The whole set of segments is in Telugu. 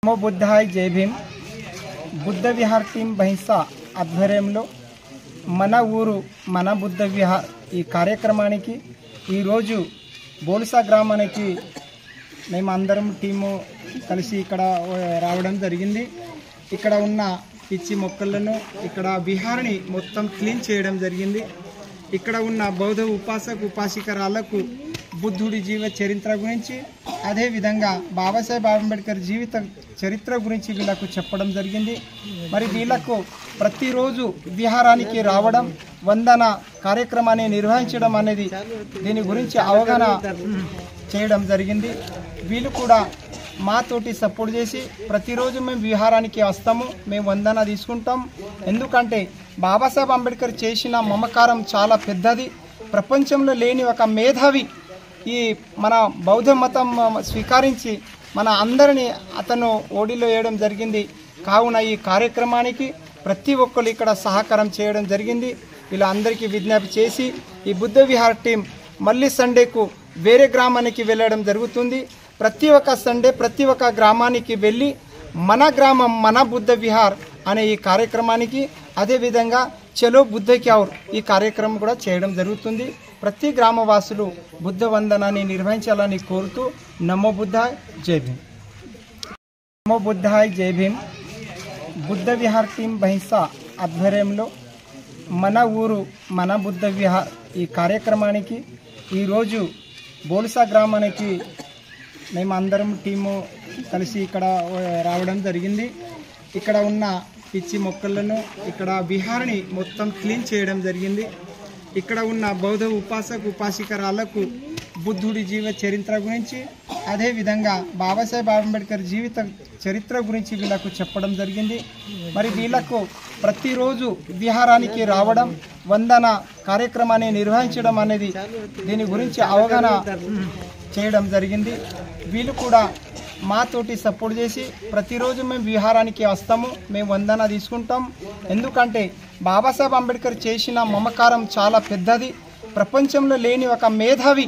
नमो बुद्धाय जय भीम बुद्ध विहार टीम बहिंसा ఆధ్వర్యంలో మన ఊరు మన బుద్ధ విహార్ ఈ కార్యక్రమానికి ఈ రోజు బోల్సా గ్రామానికి మేము అందరం టీము కలిసి ఇక్కడ రావడం జరిగింది। ఇక్కడ ఉన్న పిచ్చి మొక్కలను ఇక్కడ విహార్ని మొత్తం క్లీన్ చేయడం జరిగింది। ఇక్కడ ఉన్న బౌద్ధ ఉపాసక ఉపాసికరాలకు బుద్ధుడి జీవ చరిత్ర గురించి అదే విధంగా బాబాసాహెబ్ అంబేద్కర్ జీవిత చరిత్ర గురించి వీళ్ళకు చెప్పడం జరిగింది। మరి వీళ్ళకు ప్రతిరోజు విహారానికి రావడం వందన కార్యక్రమాన్ని నిర్వహించడం అనేది దీని గురించి అవగాహన చేయడం జరిగింది। వీళ్ళు కూడా మాతోటి సపోర్ట్ చేసి ప్రతిరోజు మేము విహారానికి వస్తాము, మేము వందన తీసుకుంటాం। ఎందుకంటే బాబాసాహెబ్ అంబేద్కర్ చేసిన మమకారం చాలా పెద్దది, ప్రపంచంలో లేని ఒక మేధావి ఈ మన బౌద్ధ మతం స్వీకరించి మన అందరినీ అతను ఓడిలో వేయడం జరిగింది। కావున ఈ కార్యక్రమానికి ప్రతి ఒక్కరు ఇక్కడ సహకారం చేయడం జరిగింది। ఇలా అందరికీ విజ్ఞప్తి చేసి ఈ బుద్ధ విహార్ టీం మళ్ళీ సండేకు వేరే గ్రామానికి వెళ్ళడం జరుగుతుంది। ప్రతి ఒక్క సండే ప్రతి ఒక్క గ్రామానికి వెళ్ళి మన గ్రామం మన బుద్ధ విహార్ అనే ఈ కార్యక్రమానికి అదేవిధంగా చలో బుద్ధకి ఔర్ ఈ కార్యక్రమం కూడా చేయడం జరుగుతుంది। ప్రతి గ్రామవాసులు బుద్ధ వందనాన్ని నిర్వహించాలని కోరుతూ నమో బుద్ధాయ్ జై భీమ్। నమో బుద్ధాయ్ జై భీమ్ బుద్ధ విహార్ టీం బహింసా ఆధ్వర్యంలో మన ఊరు మన బుద్ధ విహార్ ఈ కార్యక్రమానికి ఈరోజు బోల్సా గ్రామానికి మేము అందరం టీము కలిసి ఇక్కడ రావడం జరిగింది। ఇక్కడ ఉన్న పిచ్చి మొక్కలను ఇక్కడ విహార్ని మొత్తం క్లీన్ చేయడం జరిగింది। ఇక్కడ ఉన్న బౌద్ధ ఉపాసక ఉపాసికరాలకు బుద్ధుడి జీవ చరిత్ర గురించి అదే విధంగా బాబాసాహెబ్ అంబేద్కర్ జీవిత చరిత్ర గురించి వీళ్ళకు చెప్పడం జరిగింది। మరి వీళ్ళకు ప్రతిరోజు విహారానికి రావడం వందన కార్యక్రమాన్ని నిర్వహించడం అనేది దీని గురించి అవగాహన చేయడం జరిగింది। వీళ్ళు కూడా మాతోటి సపోర్ట్ చేసి ప్రతిరోజు మేము విహారానికి వస్తాము, మేము వందన తీసుకుంటాం। ఎందుకంటే బాబాసాహెబ్ అంబేద్కర్ చేసిన మమకారం చాలా పెద్దది, ప్రపంచంలో లేని ఒక మేధావి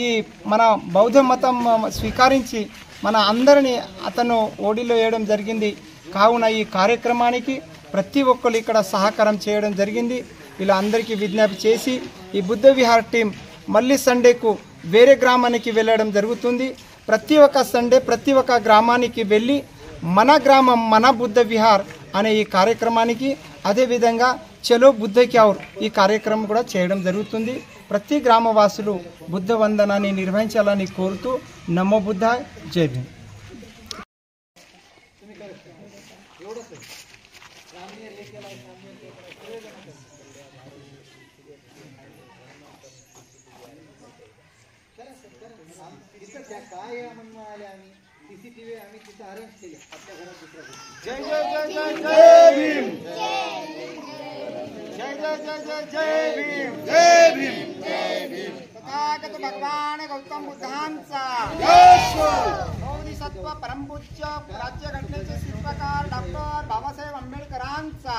ఈ మన బౌద్ధ మతం స్వీకరించి మన అందరినీ అతను ఓడిలో వేయడం జరిగింది। కావున ఈ కార్యక్రమానికి ప్రతి ఒక్కరు ఇక్కడ సహకారం చేయడం జరిగింది। ఇలా అందరికీ విజ్ఞప్తి చేసి ఈ బుద్ధ విహార్ టీం మళ్ళీ సండేకు వేరే గ్రామానికి వెళ్ళడం జరుగుతుంది। ప్రతి ఒక్క సండే ప్రతి ఒక్క గ్రామానికి వెళ్ళి మన గ్రామం మన బుద్ధ విహార్ అనే ఈ కార్యక్రమానికి అదేవిధంగా చలో బుద్ధకి ఔర్ ఈ కార్యక్రమం కూడా చేయడం జరుగుతుంది। ప్రతి గ్రామవాసులు బుద్ధ వందనాన్ని నిర్వహించాలని కోరుతూ నమో బుద్ధాయ్ జై భీమ్। जय जय जय जय जय भीम जय जय जय जय जय भीम जय भीम जय भीम। तथागत भगवान गौतम बुद्धांचा बोधिसत्व परमपूज्य राज्यघटनेचे शिल्पकार डॉक्टर बाबासाहेब आंबेडकरांचा